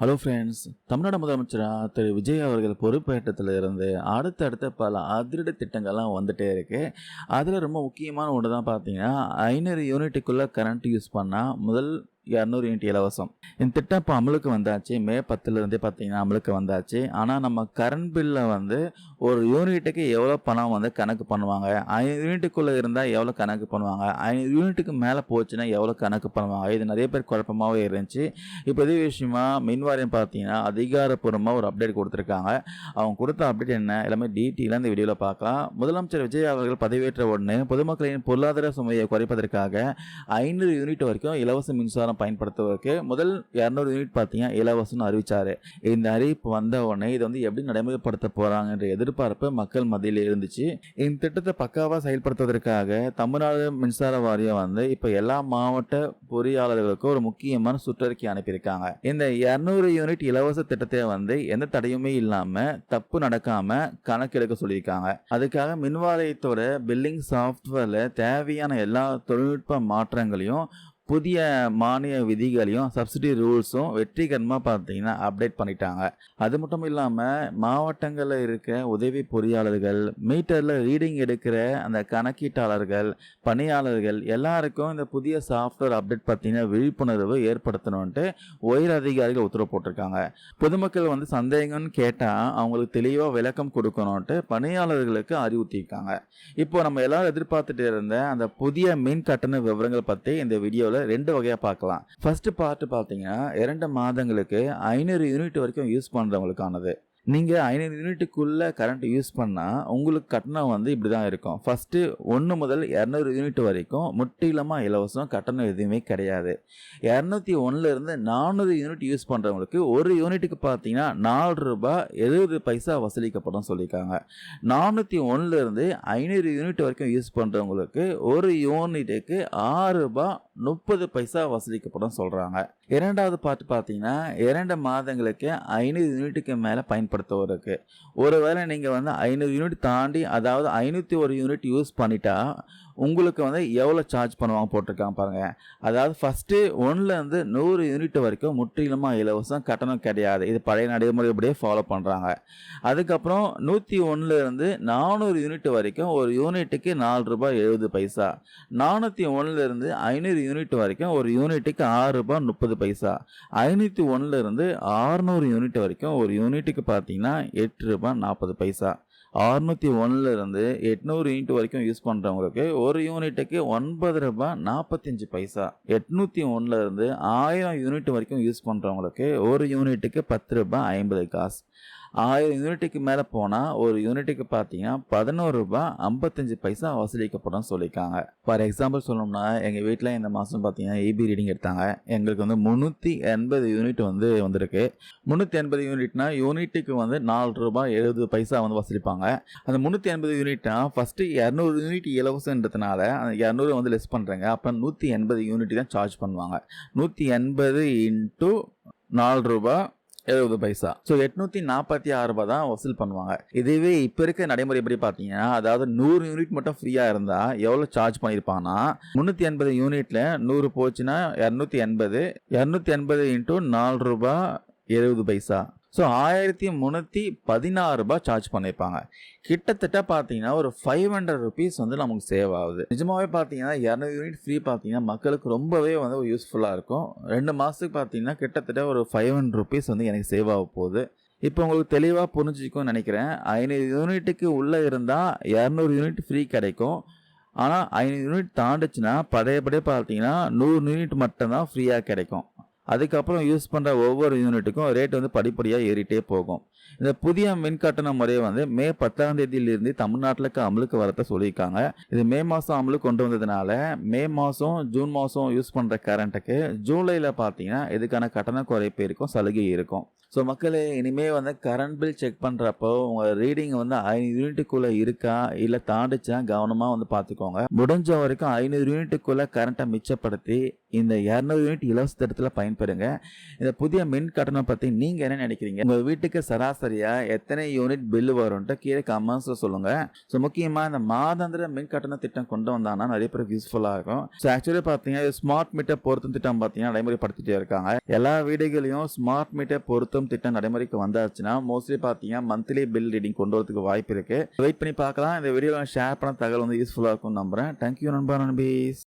Hello friends. Tamil Nadu முதலமைச்சராக திரு விஜய் அவர்கள் பொறுப்பேற்றத்தில் இருந்து அடுத்தடுத்த பல அதிரடி திட்டங்கள்லாம் வந்துட்டே இருக்கு. அதில் ரொம்ப முக்கியமான ஒன்று தான் பார்த்தீங்கன்னா 500 யூனிட்டுக்குள்ளே கரண்ட் யூஸ் பண்ணால் முதல் 200 யூனிட் இலவசம். இந்த திட்டம் இப்போ அமலுக்கு வந்தாச்சு. மே 10லேருந்தே பார்த்தீங்கன்னா அமலுக்கு வந்தாச்சு. ஆனால் நம்ம கரண்ட் பில்லை வந்து ஒரு யூனிட்டுக்கு எவ்வளோ பணம் வந்து கணக்கு பண்ணுவாங்க, 500 யூனிட்டுக்குள்ளே இருந்தால் எவ்வளோ கணக்கு பண்ணுவாங்க, 500 யூனிட்டுக்கு மேலே போச்சுன்னா எவ்வளோ கணக்கு பண்ணுவாங்க, இது நிறைய பேர் குழப்பமாகவே இருந்துச்சு. இப்போ இதே விஷயமா மின் வாரியம் பார்த்தீங்கன்னா அதிகாரப்பூர்வமாக ஒரு அப்டேட் கொடுத்துருக்காங்க. அவங்க கொடுத்த அப்டேட் என்ன எல்லாமே டீட்டெயிலாக இந்த வீடியோவில் பார்க்கலாம். முதலமைச்சர் விஜய் அவர்கள் பதவியேற்ற உடனே பொதுமக்களின் பொருளாதார சுமையை குறைப்பதற்காக 500 யூனிட் வரைக்கும் இலவச மின்சாரம் பயன்படுத்துவதற்கு முதல் 200 யூனிட் பார்த்தீங்கன்னா இலவசம்னு அறிவிச்சாரு. இந்த அறிவிப்பு வந்த உடனே இதை வந்து எப்படி நடைமுறைப்படுத்த போறாங்கன்ற எதிர்பார்ப்பு மக்கள் மத்தியில் இருந்துச்சு. இந்த திட்டத்தை பக்காவாக செயல்படுத்துவதற்காக தமிழ்நாடு மின்சார வாரியம் வந்து இப்போ எல்லா மாவட்ட பொறியாளர்களுக்கும் ஒரு முக்கியமான சுற்றறிக்கை அனுப்பியிருக்காங்க. இந்த 200 யூனிட் இலவச திட்டத்தை வந்து எந்த தடையுமே இல்லாம தப்பு நடக்காம கணக்கெடுக்க சொல்லியிருக்காங்க. அதுக்காக மின்வாரியத்தோட பில்லிங் சாஃப்ட்வேர்ல தேவையான எல்லா தொழில்நுட்ப மாற்றங்களையும் புதிய மானிய விதிகளையும் சப்சிடி ரூல்ஸும் வெற்றிகரமாக பார்த்தீங்கன்னா அப்டேட் பண்ணிட்டாங்க. அது மட்டும் இல்லாமல் மாவட்டங்களில் இருக்க உதவி பொறியாளர்கள், மீட்டரில் ரீடிங் எடுக்கிற அந்த கணக்கீட்டாளர்கள், பணியாளர்கள் எல்லாருக்கும் இந்த புதிய சாஃப்ட்வேர் அப்டேட் பார்த்தீங்கன்னா விழிப்புணர்வு ஏற்படுத்தணுன்ட்டு உயர் அதிகாரிகள் உத்தரவு போட்டிருக்காங்க. பொதுமக்கள் வந்து சந்தேகம்னு கேட்டால் அவங்களுக்கு தெளிவாக விளக்கம் கொடுக்கணுன்ட்டு பணியாளர்களுக்கு அறிவுறுத்தியிருக்காங்க. இப்போ நம்ம எல்லாரும் எதிர்பார்த்துட்டு இருந்த அந்த புதிய மின் கட்டண விவரங்கள் பற்றி இந்த வீடியோவில் 2 வகையா பார்க்கலாம். ஃபர்ஸ்ட் பார்ட் பார்த்தீங்கன்னா 2 மாதங்களுக்கு 500 யூனிட் வரைக்கும் யூஸ் பண்றவங்களுக்கானது. நீங்க 500 யூனிட்டுக்குள்ள கரண்ட் யூஸ் பண்ணா உங்களுக்கு கட்டணம் வந்து இப்படிதான் இருக்கும். ஃபர்ஸ்ட் 1 முதல் 200 யூனிட் வரைக்கும் முற்றிலுமா இலவசம், கட்டணம் எதுவுமே கிடையாது. 201 இருந்து 400 யூனிட் யூஸ் பண்றவங்களுக்கு ஒரு யூனிட்டுக்கு பார்த்தீங்கன்னா ₹4.70 வசூலிக்கப்படும் சொல்லியிருக்காங்க. 401 இருந்து 500 யூனிட் வரைக்கும் யூஸ் பண்றவங்களுக்கு ஒரு யூனிட்டுக்கு ₹6.30 வசூலிக்கப்படும் சொல்றாங்க. இரண்டாவது பார்ட் பார்த்தீங்கன்னா 2 மாதங்களுக்கு 500 யூனிட்டுக்கு மேலே பயன்படுத்துவதற்கு. ஒருவேளை நீங்கள் வந்து 500 யூனிட் தாண்டி, அதாவது 501 யூனிட் யூஸ் பண்ணிட்டா உங்களுக்கு வந்து எவ்வளோ சார்ஜ் பண்ணுவாங்க போட்டிருக்காங்க பாருங்க. அதாவது ஃபர்ஸ்ட்டு 1லேருந்து 100 யூனிட் வரைக்கும் முற்றிலுமாக இலவசம், கட்டணம் கிடையாது. இது பழைய நடைமுறைப்படியே ஃபாலோ பண்ணுறாங்க. அதுக்கப்புறம் 101லேருந்து 400 யூனிட் வரைக்கும் ஒரு யூனிட்டுக்கு ₹4.70. 401லேருந்து 500 யூனிட் வரைக்கும் ஒரு யூனிட்டுக்கு ₹6.30. 501லேருந்து 600 யூனிட் வரைக்கும் ஒரு யூனிட்டுக்கு பார்த்தீங்கன்னா ₹8.40. 601லேருந்து 800 யூனிட் வரைக்கும் யூஸ் பண்ணுறவங்களுக்கு ஒரு யூனிட்டுக்கு ₹9.45. 801லேருந்து 1000 யூனிட் வரைக்கும் யூஸ் பண்ணுறவங்களுக்கு ஒரு யூனிட்டுக்கு ₹10.50. 1000 யூனிட்டுக்கு மேலே போனால் ஒரு யூனிட்டுக்கு பார்த்தீங்கன்னா ₹11.55 வசூலிக்கப்படும் சொல்லியிருக்காங்க. ஃபார் எக்ஸாம்பிள் சொல்லணும்னா எங்கள் வீட்டில் இந்த மாதம் பார்த்தீங்கன்னா EB ரீடிங் எடுத்தாங்க. எங்களுக்கு வந்து 380 யூனிட் வந்து வந்திருக்கு. 380 யூனிட்னா யூனிட்டுக்கு வந்து ₹4.70 வந்து வசூலிப்பாங்க. அந்த 380 யூனிட்னா ஃபஸ்ட்டு 200 யூனிட் இலவசன்றதுனால அந்த 200 வந்து லெஸ் பண்ணுறாங்க. அப்போ 180 யூனிட் தான் சார்ஜ் பண்ணுவாங்க. 180 இன்ட்டு ₹4.70. ஸோ ₹846 தான் வசூல் பண்ணுவாங்க. இதுவே இப்போ இருக்க நடைமுறை எப்படி பார்த்தீங்கன்னா, அதாவது 100 யூனிட் மட்டும் ஃப்ரீயாக இருந்தால் எவ்வளோ சார்ஜ் பண்ணியிருப்பாங்கன்னா 380 யூனிட்டில் 100 போச்சுன்னா 280, 280 இன்ட்டு ₹4.70. ஸோ ₹1316 சார்ஜ் பண்ணியிருப்பாங்க. கிட்டத்தட்ட பார்த்தீங்கன்னா ஒரு ₹500 வந்து நமக்கு சேவ் ஆகுது. நிஜமாகவே பார்த்தீங்கன்னா 200 யூனிட் ஃப்ரீ பார்த்தீங்கன்னா மக்களுக்கு ரொம்பவே வந்து யூஸ்ஃபுல்லாக இருக்கும். 2 மாதத்துக்கு பார்த்தீங்கன்னா கிட்டத்தட்ட ஒரு ₹500 வந்து எனக்கு சேவ் ஆக போகுது. இப்போ உங்களுக்கு தெளிவாக புரிஞ்சுக்கும்னு நினைக்கிறேன். 500 யூனிட்டுக்கு உள்ளே இருந்தால் 200 யூனிட் ஃப்ரீ கிடைக்கும். ஆனால் 500 யூனிட் தாண்டுச்சுன்னா பழையபடியே பார்த்தீங்கன்னா 100 யூனிட் மட்டும்தான் ஃப்ரீயாக கிடைக்கும். அதுக்கப்புறம் யூஸ் பண்ணுற ஒவ்வொரு யூனிட்டுக்கும் ரேட் வந்து படிப்படியாக ஏறிட்டே போகும். இந்த புதிய மின் கட்டண முறையை வந்து மே 10ஆம் தேதியிலிருந்து தமிழ்நாட்டில் அமலுக்கு வரத சொல்லியிருக்காங்க. இது மே மாதம் அமலுக்கு கொண்டு வந்ததுனால மே மாதம், ஜூன் மாதம் யூஸ் பண்ணுற கரண்ட்டுக்கு ஜூலையில் பார்த்தீங்கன்னா இதுக்கான கட்டண குறைப்பு இருக்கும், சலுகை இருக்கும். ஸோ மக்களே, இனிமேல் வந்து கரண்ட் பில் செக் பண்ணுறப்போ உங்கள் ரீடிங் வந்து 500 யூனிட்டுக்குள்ளே இருக்கா இல்லை தாண்டிச்சா கவனமாக வந்து பார்த்துக்கோங்க. முடிஞ்ச வரைக்கும் 500 யூனிட்டுக்குள்ளே கரண்ட்டை மிச்சப்படுத்தி இந்த 200 யூனிட் இலவச திட்டத்தில் பயன்படுத்தி பயன்பெறுங்க. இந்த புதிய மின் கட்டணம் பத்தி நீங்க என்ன நினைக்கிறீங்க? உங்க வீட்டுக்கு சராசரியா எத்தனை யூனிட் பில் வரும்ன்ட்டு கீழே கமெண்ட்ஸ்ல சொல்லுங்க. ஸோ முக்கியமா இந்த மாதாந்திர மின் கட்டண திட்டம் கொண்டு வந்தாங்கன்னா நிறைய பேருக்கு யூஸ்ஃபுல்லா இருக்கும். ஸோ ஆக்சுவலி பார்த்தீங்கன்னா ஸ்மார்ட் மீட்டர் பொருத்தும் திட்டம் பார்த்தீங்கன்னா நடைமுறைப்படுத்திட்டே இருக்காங்க. எல்லா வீடுகளையும் ஸ்மார்ட் மீட்டர் பொருத்தும் திட்டம் நடைமுறைக்கு வந்தாச்சுன்னா மோஸ்ட்லி பார்த்தீங்கன்னா மந்த்லி பில் ரீடிங் கொண்டு வரதுக்கு வாய்ப்பு இருக்கு. வெயிட் பண்ணி பார்க்கலாம். இந்த வீடியோ ஷேர் பண்ண தகவல் வந்து யூஸ்ஃபுல்லா இருக்கும் நம்புறேன். தேங்க்யூ நண்பா நண்பீஸ்.